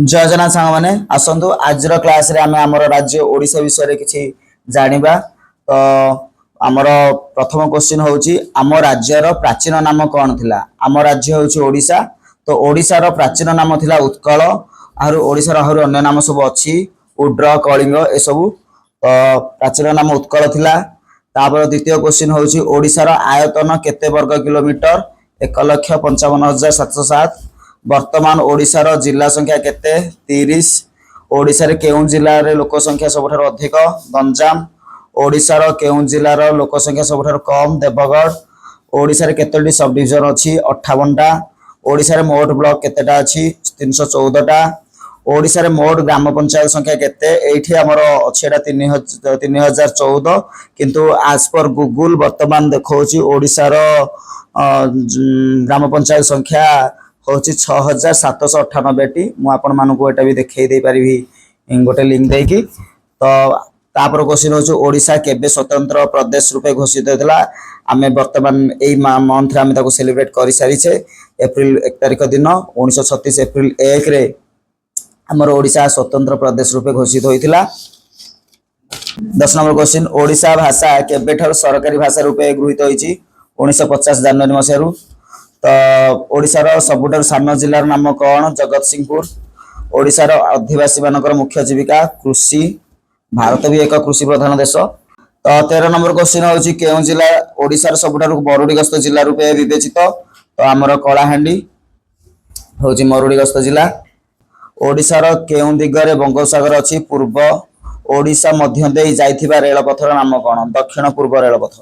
जय जगन्नाथ सांग माने आसंतु आजर क्लास रे आमे हमर राज्य ओडिशा विषय रे किछि जानिबा। तो हमर प्रथम क्वेश्चन होउची आम राज्यर प्राचीन नाम कोन थिला। आम राज्य होउची ओडिशा। तो ओडिशा रो प्राचीन नाम थिला उत्कल। आरो ओडिशा रो अन्य नाम सब अछि उड्र कलिंग ए सब। तो प्राचीन नाम उत्कल थिला। तापर द्वितीय क्वेश्चन होउची ओडिशा रो आयतन केते वर्ग किलोमीटर 1,55,707। वर्तमान ओडिशा रो जिला संख्या केते 30। ओडिशा रे केउं जिल्ला रे लोक संख्या सबठार अधिक गंजाम। ओडिशा रो केउं जिल्ला रो लोक संख्या सबठार कम देवगढ़। ओडिशा रे केतोटी सब डिविजन अछि 58 टा। ओडिशा रे मोट ब्लॉक केतेटा अछि 314 टा। ओडिशा रे मोट ग्राम पंचायत संख्या केते एठी हमर अछि एटा 3014 किंतु आज पर गूगल वर्तमान देखौछि ओडिशा रो ग्राम पंचायत संख्या होची 6798 टी। मु आपण मानको एटा भी देखै दे परिबी गोटे लिंक देकी। तो तापर क्वेश्चन होची ओडिशा केबे स्वतंत्र प्रदेश रूपे घोषित होतला। आमे वर्तमान एई मंथ रे आमे ताको सेलिब्रेट करि सारी छे अप्रैल 1 तारिख दिन 1936 अप्रैल 1 रे हमर ओडिशा स्वतंत्र प्रदेश रूपे घोषित होइतिला। 10 नंबर क्वेश्चन ओडिशा भाषा केबेठर सरकारी भाषा रूपे गृहीत होईची 1950 जनवरी मसियारू। तो ओडिशा रो सबुठार सान जिल्लार नाम कोन जगत सिंहपुर। ओडिशा रो आदिवासी मानकर मुख्य जीविका कृषि। भारत भी एक कृषि प्रधान देश। तो 13 नंबर क्वेश्चन होची केउं जिल्ला ओडिशा रो सबुठार मरुड़ीग्रस्त जिल्ला रूपे विवेचित। तो हमर कलाहांडी होची मरुड़ीग्रस्त जिल्ला। ओडिशा रो केउं दिगरे बंगोपसागर अछि पूर्व। ओडिशा मध्य देई जाइथिबा रेल पथर नाम कोन दक्षिण पूर्व रेल पथ।